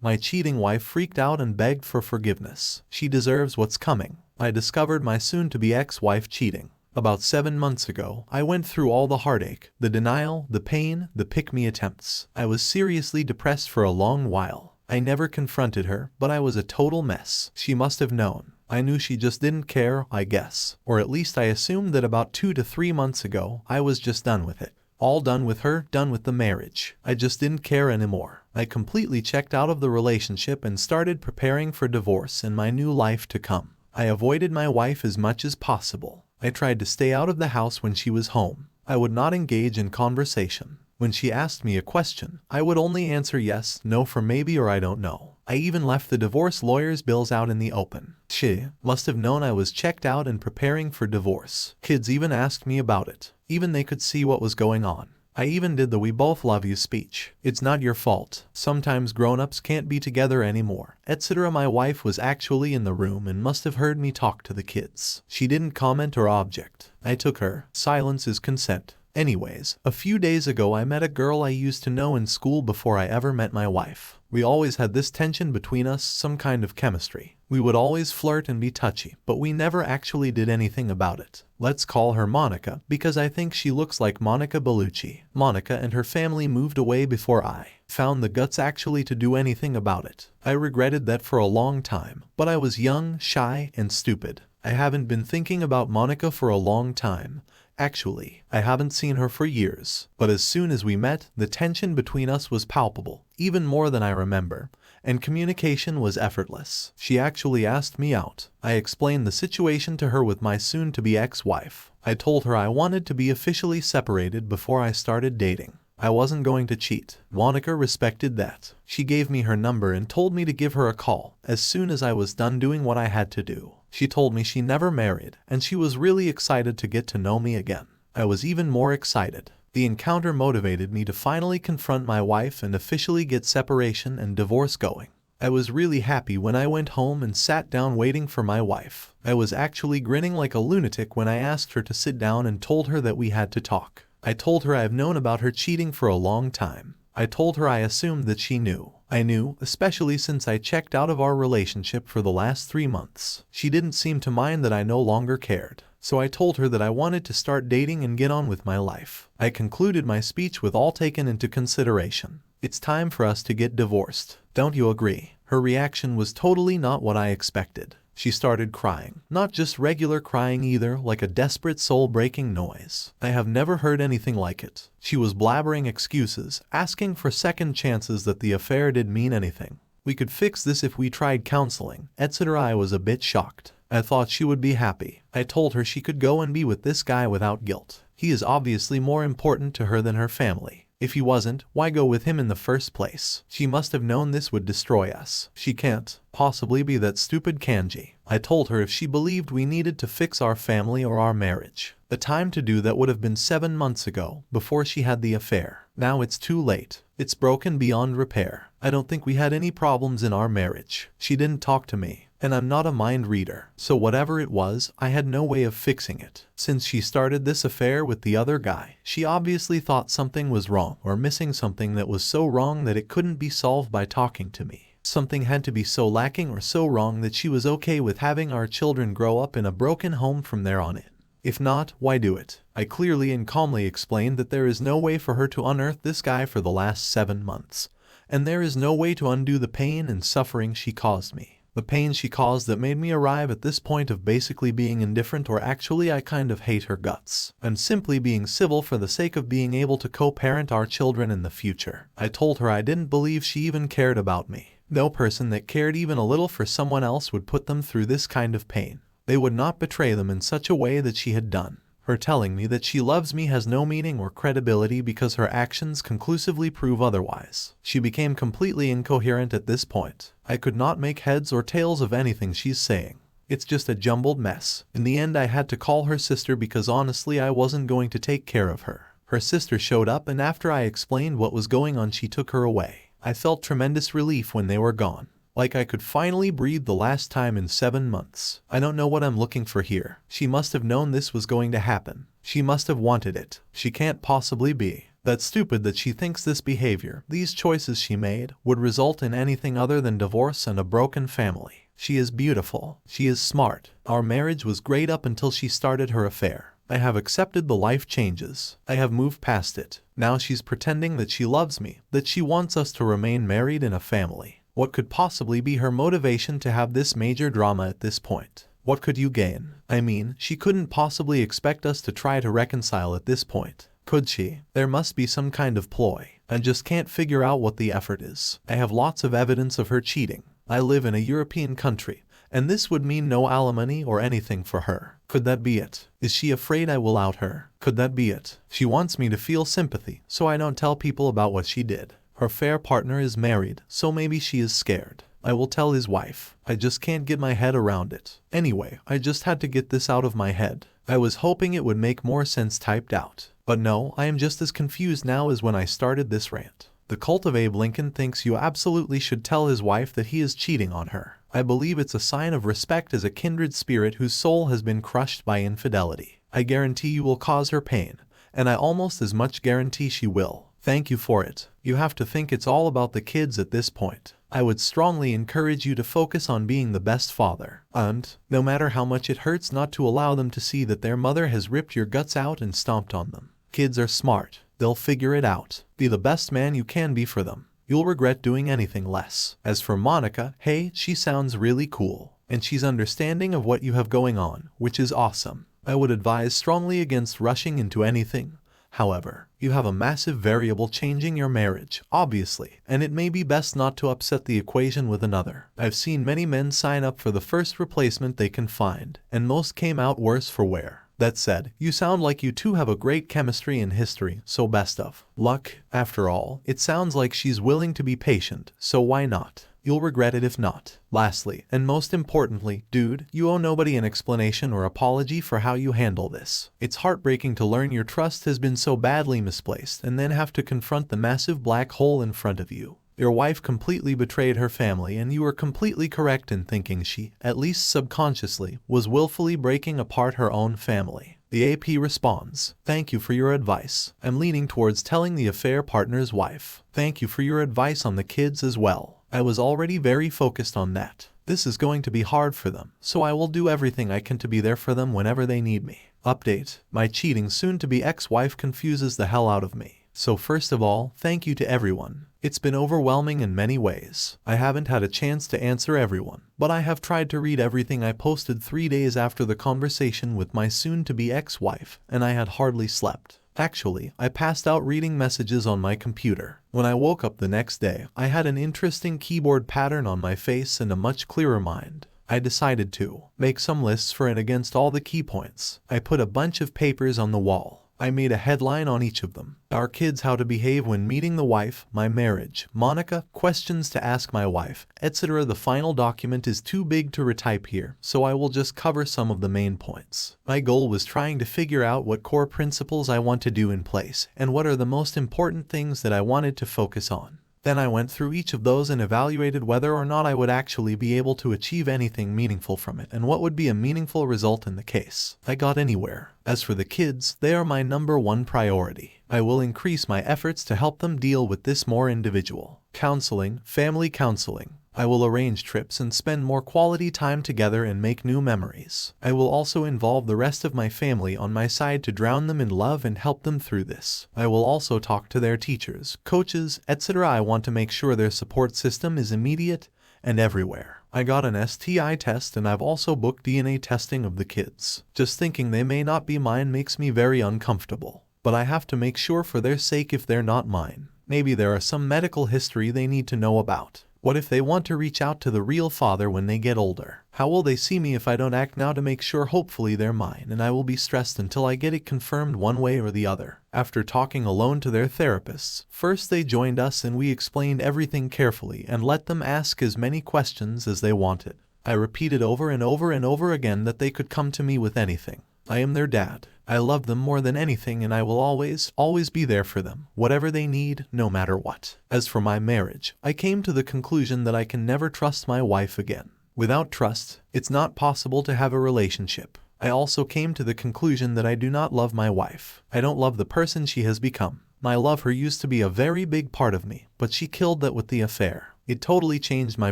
My cheating wife freaked out and begged for forgiveness. She deserves what's coming. I discovered my soon-to-be ex-wife cheating. About 7 months ago, I went through all the heartache, the denial, the pain, the pick-me attempts. I was seriously depressed for a long while. I never confronted her, but I was a total mess. She must have known. I knew she just didn't care, I guess. Or at least I assumed that about 2 to 3 months ago, I was just done with it. All done with her, done with the marriage. I just didn't care anymore. I completely checked out of the relationship and started preparing for divorce and my new life to come. I avoided my wife as much as possible. I tried to stay out of the house when she was home. I would not engage in conversation. When she asked me a question, I would only answer yes, no for maybe or I don't know. I even left the divorce lawyer's bills out in the open. She must have known I was checked out and preparing for divorce. Kids even asked me about it. Even they could see what was going on. I even did the "we both love you" speech. It's not your fault. Sometimes grown-ups can't be together anymore, etc. My wife was actually in the room and must have heard me talk to the kids. She didn't comment or object. I took her. Silence is consent. Anyways, a few days ago I met a girl I used to know in school before I ever met my wife. We always had this tension between us, some kind of chemistry. We would always flirt and be touchy, but we never actually did anything about it. Let's call her Monica, because I think she looks like Monica Bellucci. Monica and her family moved away before I found the guts actually to do anything about it. I regretted that for a long time, but I was young, shy, and stupid. I haven't been thinking about Monica for a long time. Actually, I haven't seen her for years, but as soon as we met, the tension between us was palpable, even more than I remember, and communication was effortless. She actually asked me out. I explained the situation to her with my soon-to-be ex-wife. I told her I wanted to be officially separated before I started dating. I wasn't going to cheat. Monica respected that. She gave me her number and told me to give her a call as soon as I was done doing what I had to do. She told me she never married, and she was really excited to get to know me again. I was even more excited. The encounter motivated me to finally confront my wife and officially get separation and divorce going. I was really happy when I went home and sat down waiting for my wife. I was actually grinning like a lunatic when I asked her to sit down and told her that we had to talk. I told her I've known about her cheating for a long time. I told her I assumed that she knew. I knew, especially since I checked out of our relationship for the last 3 months. She didn't seem to mind that I no longer cared. So I told her that I wanted to start dating and get on with my life. I concluded my speech with all taken into consideration. It's time for us to get divorced. Don't you agree? Her reaction was totally not what I expected. She started crying. Not just regular crying either, like a desperate soul-breaking noise. I have never heard anything like it. She was blabbering excuses, asking for second chances that the affair didn't mean anything. We could fix this if we tried counseling, etc. I was a bit shocked. I thought she would be happy. I told her she could go and be with this guy without guilt. He is obviously more important to her than her family. If he wasn't, why go with him in the first place? She must have known this would destroy us. She can't possibly be that stupid, can she? I told her if she believed we needed to fix our family or our marriage. The time to do that would have been 7 months ago, before she had the affair. Now it's too late. It's broken beyond repair. I don't think we had any problems in our marriage. She didn't talk to me. And I'm not a mind reader, so whatever it was, I had no way of fixing it. Since she started this affair with the other guy, she obviously thought something was wrong or missing something that was so wrong that it couldn't be solved by talking to me. Something had to be so lacking or so wrong that she was okay with having our children grow up in a broken home from there on in. If not, why do it? I clearly and calmly explained that there is no way for her to unearth this guy for the last 7 months. And there is no way to undo the pain and suffering she caused me. The pain she caused that made me arrive at this point of basically being indifferent, or actually I kind of hate her guts. I'm simply being civil for the sake of being able to co-parent our children in the future. I told her I didn't believe she even cared about me. No person that cared even a little for someone else would put them through this kind of pain. They would not betray them in such a way that she had done. Her telling me that she loves me has no meaning or credibility because her actions conclusively prove otherwise. She became completely incoherent at this point. I could not make heads or tails of anything she's saying. It's just a jumbled mess. In the end, I had to call her sister because honestly I wasn't going to take care of her. Her sister showed up, and after I explained what was going on, she took her away. I felt tremendous relief when they were gone. Like I could finally breathe the last time in 7 months. I don't know what I'm looking for here. She must have known this was going to happen. She must have wanted it. She can't possibly be That's stupid that she thinks this behavior, these choices she made, would result in anything other than divorce and a broken family. She is beautiful. She is smart. Our marriage was great up until she started her affair. I have accepted the life changes. I have moved past it. Now she's pretending that she loves me, that she wants us to remain married in a family. What could possibly be her motivation to have this major drama at this point? What could you gain? I mean, she couldn't possibly expect us to try to reconcile at this point. Could she? There must be some kind of ploy. I just can't figure out what the effort is. I have lots of evidence of her cheating. I live in a European country, and this would mean no alimony or anything for her. Could that be it? Is she afraid I will out her? Could that be it? She wants me to feel sympathy, so I don't tell people about what she did. Her affair partner is married, so maybe she is scared. I will tell his wife. I just can't get my head around it. Anyway, I just had to get this out of my head. I was hoping it would make more sense typed out. But no, I am just as confused now as when I started this rant. The cult of Abe Lincoln thinks you absolutely should tell his wife that he is cheating on her. I believe it's a sign of respect as a kindred spirit whose soul has been crushed by infidelity. I guarantee you will cause her pain, and I almost as much guarantee she will. Thank you for it. You have to think it's all about the kids at this point. I would strongly encourage you to focus on being the best father, and, no matter how much it hurts, not to allow them to see that their mother has ripped your guts out and stomped on them. Kids are smart. They'll figure it out. Be the best man you can be for them. You'll regret doing anything less. As for Monica, hey, she sounds really cool, and she's understanding of what you have going on, which is awesome. I would advise strongly against rushing into anything. However, you have a massive variable changing your marriage, obviously, and it may be best not to upset the equation with another. I've seen many men sign up for the first replacement they can find, and most came out worse for wear. That said, you sound like you two have a great chemistry and history, so best of luck. After all, it sounds like she's willing to be patient, so why not? You'll regret it if not. Lastly, and most importantly, dude, you owe nobody an explanation or apology for how you handle this. It's heartbreaking to learn your trust has been so badly misplaced and then have to confront the massive black hole in front of you. Your wife completely betrayed her family, and you were completely correct in thinking she, at least subconsciously, was willfully breaking apart her own family. The AP responds, "Thank you for your advice. I'm leaning towards telling the affair partner's wife. Thank you for your advice on the kids as well. I was already very focused on that. This is going to be hard for them, so I will do everything I can to be there for them whenever they need me." Update: my cheating soon-to-be ex-wife confuses the hell out of me. So first of all, thank you to everyone. It's been overwhelming in many ways. I haven't had a chance to answer everyone, but I have tried to read everything I posted 3 days after the conversation with my soon-to-be ex-wife, and I had hardly slept. Actually, I passed out reading messages on my computer. When I woke up the next day, I had an interesting keyboard pattern on my face and a much clearer mind. I decided to make some lists for it against all the key points. I put a bunch of papers on the wall. I made a headline on each of them. Our kids, how to behave when meeting the wife, my marriage, Monica, questions to ask my wife, etc. The final document is too big to retype here, so I will just cover some of the main points. My goal was trying to figure out what core principles I want to do in place, and what are the most important things that I wanted to focus on. Then I went through each of those and evaluated whether or not I would actually be able to achieve anything meaningful from it and what would be a meaningful result in the case I got anywhere. As for the kids, they are my #1 priority. I will increase my efforts to help them deal with this more individual counseling, family counseling. I will arrange trips and spend more quality time together and make new memories. I will also involve the rest of my family on my side to drown them in love and help them through this. I will also talk to their teachers, coaches, etc. I want to make sure their support system is immediate and everywhere. I got an STI test, and I've also booked DNA testing of the kids. Just thinking they may not be mine makes me very uncomfortable. But I have to make sure for their sake if they're not mine. Maybe there are some medical history they need to know about. What if they want to reach out to the real father when they get older? How will they see me if I don't act now to make sure? Hopefully they're mine, and I will be stressed until I get it confirmed one way or the other. After talking alone to their therapists, first they joined us and we explained everything carefully and let them ask as many questions as they wanted. I repeated over and over and over again that they could come to me with anything. I am their dad. I love them more than anything, and I will always be there for them, whatever they need, no matter what. As for my marriage, I came to the conclusion that I can never trust my wife again. Without trust, it's not possible to have a relationship. I also came to the conclusion that I do not love my wife. I don't love the person she has become. My love her used to be a very big part of me, but she killed that with the affair. It totally changed my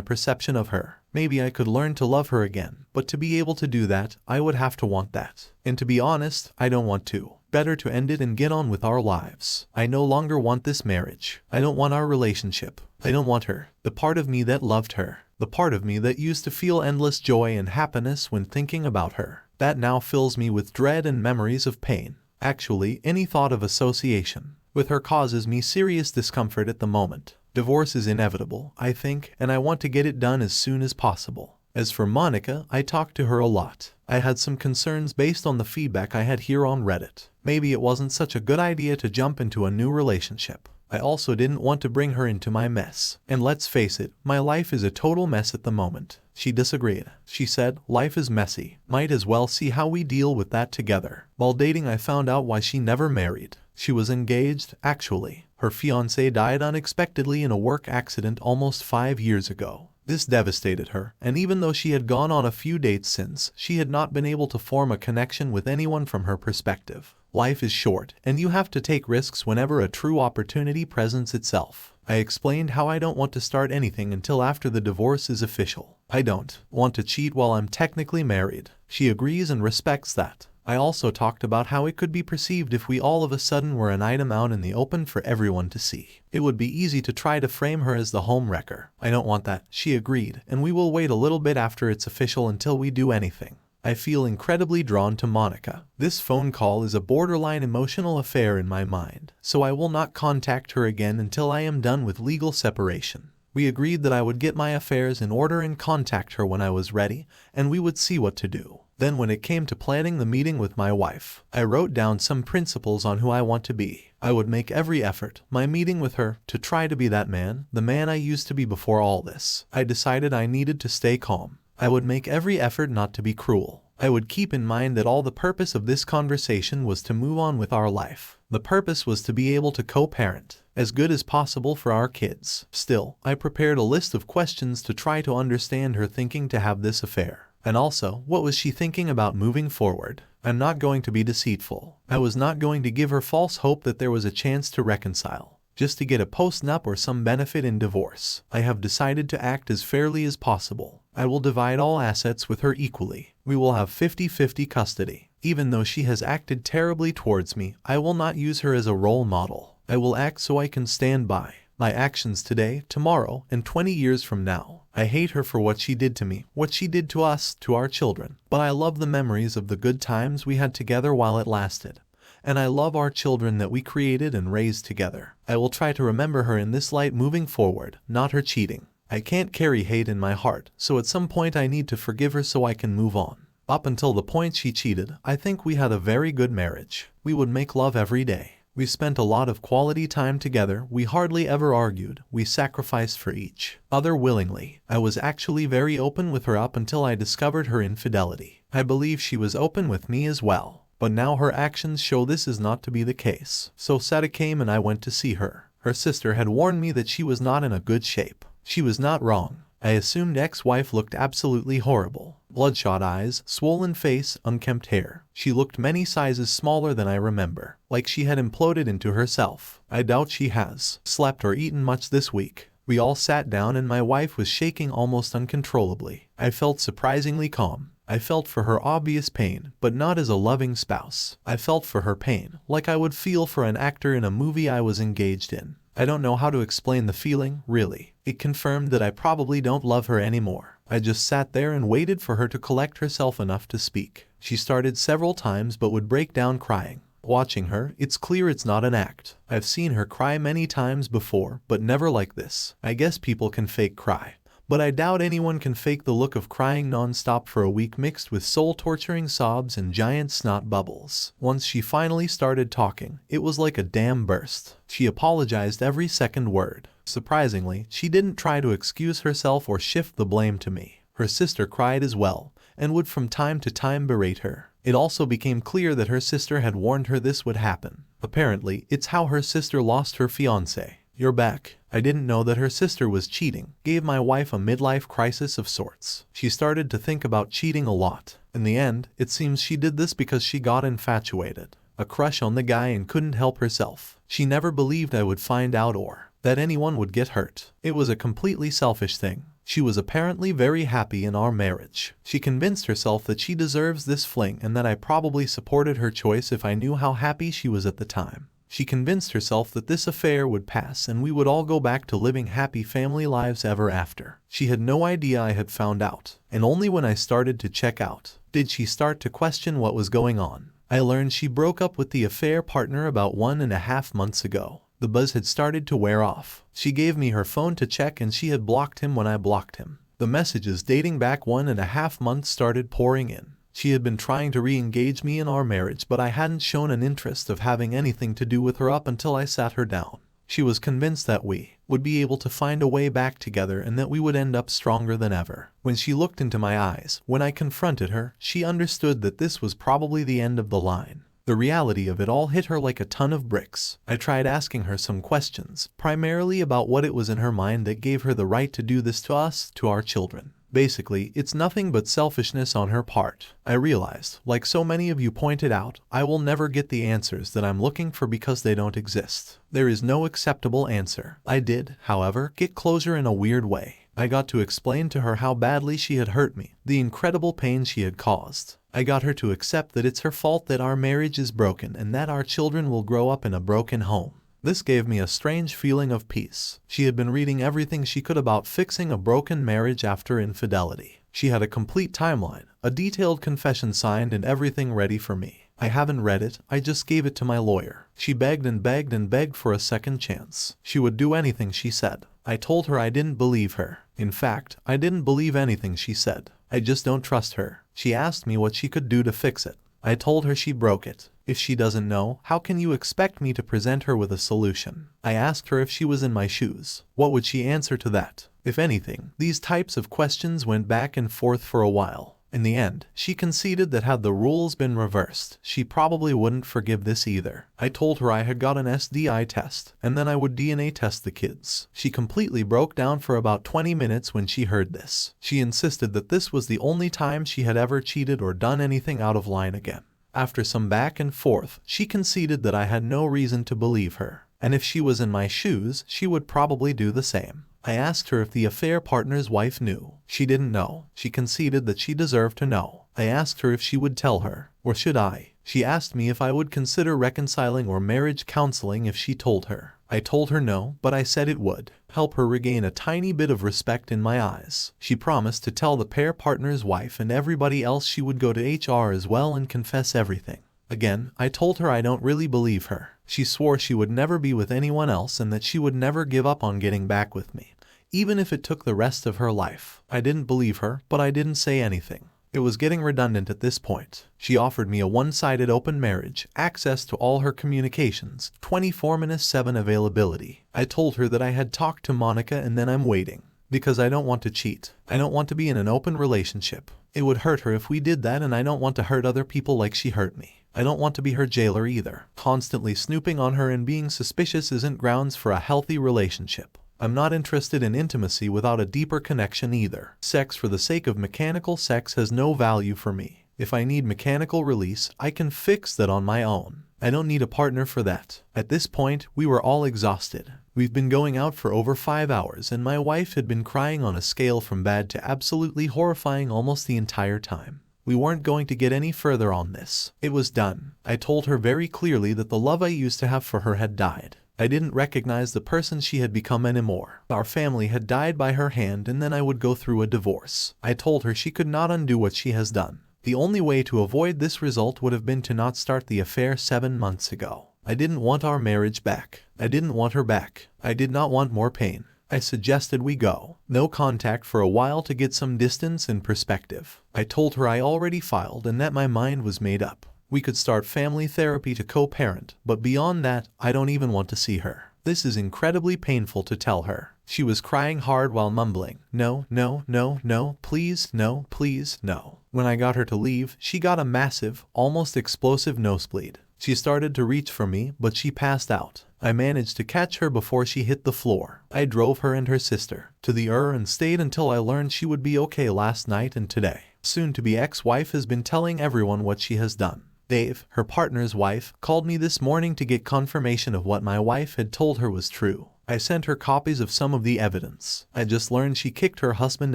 perception of her. Maybe I could learn to love her again, but to be able to do that, I would have to want that. And to be honest, I don't want to. Better to end it and get on with our lives. I no longer want this marriage. I don't want our relationship. I don't want her. The part of me that loved her. The part of me that used to feel endless joy and happiness when thinking about her. That now fills me with dread and memories of pain. Actually, any thought of association with her causes me serious discomfort at the moment. Divorce is inevitable, I think, and I want to get it done as soon as possible. As for Monica, I talked to her a lot. I had some concerns based on the feedback I had here on Reddit. Maybe it wasn't such a good idea to jump into a new relationship. I also didn't want to bring her into my mess. And let's face it, my life is a total mess at the moment. She disagreed. She said, life is messy. Might as well see how we deal with that together. While dating, I found out why she never married. She was engaged, actually. Her fiancé died unexpectedly in a work accident almost 5 years ago. This devastated her, and even though she had gone on a few dates since, she had not been able to form a connection with anyone from her perspective. Life is short, and you have to take risks whenever a true opportunity presents itself. I explained how I don't want to start anything until after the divorce is official. I don't want to cheat while I'm technically married. She agrees and respects that. I also talked about how it could be perceived if we all of a sudden were an item out in the open for everyone to see. It would be easy to try to frame her as the home wrecker. I don't want that. She agreed, and we will wait a little bit after it's official until we do anything. I feel incredibly drawn to Monica. This phone call is a borderline emotional affair in my mind, so I will not contact her again until I am done with legal separation. We agreed that I would get my affairs in order and contact her when I was ready, and we would see what to do. Then when it came to planning the meeting with my wife, I wrote down some principles on who I want to be. I would make every effort, my meeting with her, to try to be that man, the man I used to be before all this. I decided I needed to stay calm. I would make every effort not to be cruel. I would keep in mind that all the purpose of this conversation was to move on with our life. The purpose was to be able to co-parent as good as possible for our kids. Still, I prepared a list of questions to try to understand her thinking to have this affair. And also, what was she thinking about moving forward? I'm not going to be deceitful. I was not going to give her false hope that there was a chance to reconcile, just to get a post-nup or some benefit in divorce. I have decided to act as fairly as possible. I will divide all assets with her equally. We will have 50-50 custody. Even though she has acted terribly towards me, I will not use her as a role model. I will act so I can stand by my actions today, tomorrow, and 20 years from now. I hate her for what she did to me, what she did to us, to our children. But I love the memories of the good times we had together while it lasted. And I love our children that we created and raised together. I will try to remember her in this light moving forward, not her cheating. I can't carry hate in my heart, so at some point I need to forgive her so I can move on. Up until the point she cheated, I think we had a very good marriage. We would make love every day. We spent a lot of quality time together, we hardly ever argued, we sacrificed for each other willingly. I was actually very open with her up until I discovered her infidelity. I believe she was open with me as well. But now her actions show this is not to be the case. So Seta came and I went to see her. Her sister had warned me that she was not in a good shape. She was not wrong. I assumed ex-wife looked absolutely horrible. Bloodshot eyes, swollen face, unkempt hair. She looked many sizes smaller than I remember, like she had imploded into herself. I doubt she has slept or eaten much this week. We all sat down and my wife was shaking almost uncontrollably. I felt surprisingly calm. I felt for her obvious pain, but not as a loving spouse. I felt for her pain, like I would feel for an actor in a movie I was engaged in. I don't know how to explain the feeling, really. It confirmed that I probably don't love her anymore. I just sat there and waited for her to collect herself enough to speak. She started several times but would break down crying. Watching her, it's clear it's not an act. I've seen her cry many times before, but never like this. I guess people can fake cry. But I doubt anyone can fake the look of crying non-stop for a week mixed with soul-torturing sobs and giant snot bubbles. Once she finally started talking, it was like a dam burst. She apologized every second word. Surprisingly, she didn't try to excuse herself or shift the blame to me. Her sister cried as well, and would from time to time berate her. It also became clear that her sister had warned her this would happen. Apparently, it's how her sister lost her fiancé. You're back. I didn't know that her sister was cheating. Gave my wife a midlife crisis of sorts. She started to think about cheating a lot. In the end, it seems she did this because she got infatuated. A crush on the guy and couldn't help herself. She never believed I would find out or that anyone would get hurt. It was a completely selfish thing. She was apparently very happy in our marriage. She convinced herself that she deserves this fling and that I probably supported her choice if I knew how happy she was at the time. She convinced herself that this affair would pass and we would all go back to living happy family lives ever after. She had no idea I had found out, and only when I started to check out did she start to question what was going on. I learned she broke up with the affair partner about 1.5 months ago. The buzz had started to wear off. She gave me her phone to check and she had blocked him when I blocked him. The messages dating back 1.5 months started pouring in. She had been trying to re-engage me in our marriage, but I hadn't shown an interest of having anything to do with her up until I sat her down. She was convinced that we would be able to find a way back together and that we would end up stronger than ever. When she looked into my eyes, when I confronted her, she understood that this was probably the end of the line. The reality of it all hit her like a ton of bricks. I tried asking her some questions, primarily about what it was in her mind that gave her the right to do this to us, to our children. Basically, it's nothing but selfishness on her part. I realized, like so many of you pointed out, I will never get the answers that I'm looking for because they don't exist. There is no acceptable answer. I did, however, get closure in a weird way. I got to explain to her how badly she had hurt me, the incredible pain she had caused. I got her to accept that it's her fault that our marriage is broken and that our children will grow up in a broken home. This gave me a strange feeling of peace. She had been reading everything she could about fixing a broken marriage after infidelity. She had a complete timeline, a detailed confession signed and everything ready for me. I haven't read it, I just gave it to my lawyer. She begged and begged and begged for a second chance. She would do anything she said. I told her I didn't believe her. In fact, I didn't believe anything she said. I just don't trust her. She asked me what she could do to fix it. I told her she broke it. If she doesn't know, how can you expect me to present her with a solution? I asked her if she was in my shoes. What would she answer to that? If anything, these types of questions went back and forth for a while. In the end, she conceded that had the rules been reversed, she probably wouldn't forgive this either. I told her I had got an SDI test, and then I would DNA test the kids. She completely broke down for about 20 minutes when she heard this. She insisted that this was the only time she had ever cheated or done anything out of line again. After some back and forth, she conceded that I had no reason to believe her, and if she was in my shoes, she would probably do the same. I asked her if the affair partner's wife knew. She didn't know. She conceded that she deserved to know. I asked her if she would tell her, or should I? She asked me if I would consider reconciling or marriage counseling if she told her. I told her no, but I said it would help her regain a tiny bit of respect in my eyes. She promised to tell the pair partner's wife and everybody else. She would go to HR as well and confess everything. Again, I told her I don't really believe her. She swore she would never be with anyone else and that she would never give up on getting back with me, even if it took the rest of her life. I didn't believe her, but I didn't say anything. It was getting redundant at this point. She offered me a one-sided open marriage, access to all her communications, 24/7 availability. I told her that I had talked to Monica and then I'm waiting. Because I don't want to cheat. I don't want to be in an open relationship. It would hurt her if we did that and I don't want to hurt other people like she hurt me. I don't want to be her jailer either. Constantly snooping on her and being suspicious isn't grounds for a healthy relationship. I'm not interested in intimacy without a deeper connection either. Sex for the sake of mechanical sex has no value for me. If I need mechanical release, I can fix that on my own. I don't need a partner for that. At this point, we were all exhausted. We've been going out for over 5 hours and my wife had been crying on a scale from bad to absolutely horrifying almost the entire time. We weren't going to get any further on this. It was done. I told her very clearly that the love I used to have for her had died. I didn't recognize the person she had become anymore. Our family had died by her hand and then I would go through a divorce. I told her she could not undo what she has done. The only way to avoid this result would have been to not start the affair 7 months ago. I didn't want our marriage back. I didn't want her back. I did not want more pain. I suggested we go. No contact for a while to get some distance and perspective. I told her I already filed and that my mind was made up. We could start family therapy to co-parent, but beyond that, I don't even want to see her. This is incredibly painful to tell her. She was crying hard while mumbling, no, no, no, no, please, no, please, no. When I got her to leave, she got a massive, almost explosive nosebleed. She started to reach for me, but she passed out. I managed to catch her before she hit the floor. I drove her and her sister to the ER and stayed until I learned she would be okay last night and today. Soon-to-be ex-wife has been telling everyone what she has done. Dave, her partner's wife, called me this morning to get confirmation of what my wife had told her was true. I sent her copies of some of the evidence. I just learned she kicked her husband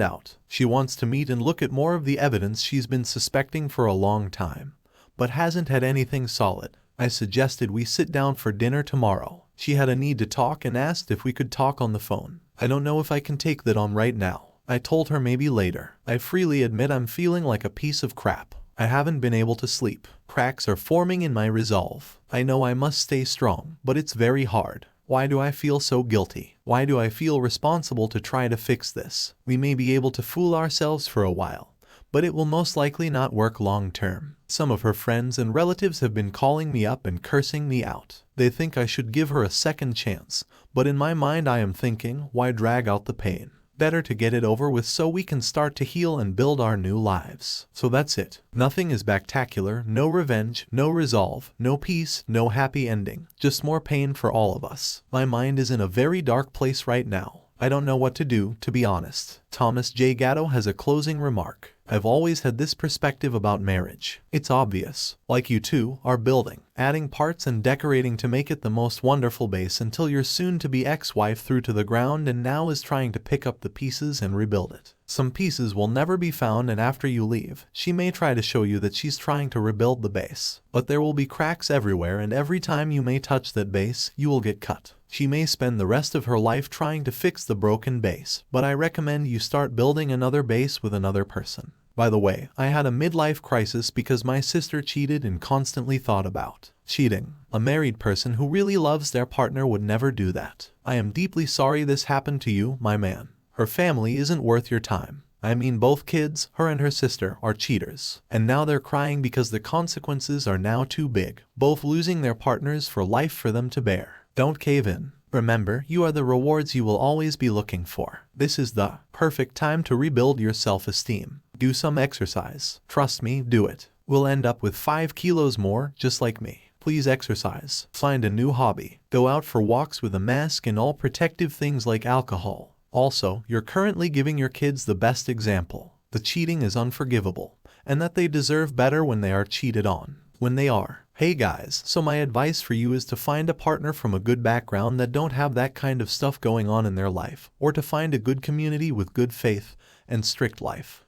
out. She wants to meet and look at more of the evidence she's been suspecting for a long time, but hasn't had anything solid. I suggested we sit down for dinner tomorrow. She had a need to talk and asked if we could talk on the phone. I don't know if I can take that on right now. I told her maybe later. I freely admit I'm feeling like a piece of crap. I haven't been able to sleep. Cracks are forming in my resolve. I know I must stay strong, but it's very hard. Why do I feel so guilty? Why do I feel responsible to try to fix this? We may be able to fool ourselves for a while, but it will most likely not work long term. Some of her friends and relatives have been calling me up and cursing me out. They think I should give her a second chance, but in my mind I am thinking, why drag out the pain? Better to get it over with so we can start to heal and build our new lives. So that's it. Nothing is spectacular, no revenge, no resolve, no peace, no happy ending. Just more pain for all of us. My mind is in a very dark place right now. I don't know what to do, to be honest. Thomas J. Gatto has a closing remark. I've always had this perspective about marriage. It's obvious. Like you two are building, adding parts and decorating to make it the most wonderful base until your soon-to-be ex-wife threw to the ground and now is trying to pick up the pieces and rebuild it. Some pieces will never be found, and after you leave, she may try to show you that she's trying to rebuild the base. But there will be cracks everywhere, and every time you may touch that base, you will get cut. She may spend the rest of her life trying to fix the broken base, but I recommend you start building another base with another person. By the way, I had a midlife crisis because my sister cheated and constantly thought about cheating. A married person who really loves their partner would never do that. I am deeply sorry this happened to you, my man. Her family isn't worth your time. I mean, both kids, her and her sister, are cheaters. And now they're crying because the consequences are now too big, both losing their partners for life for them to bear. Don't cave in. Remember, you are the rewards you will always be looking for. This is the perfect time to rebuild your self-esteem. Do some exercise. Trust me, do it. We'll end up with 5 kilos more, just like me. Please exercise. Find a new hobby. Go out for walks with a mask and all protective things like alcohol. Also, you're currently giving your kids the best example. The cheating is unforgivable, and that they deserve better when they are cheated on. When they are. Hey guys, so my advice for you is to find a partner from a good background that don't have that kind of stuff going on in their life, or to find a good community with good faith and strict life.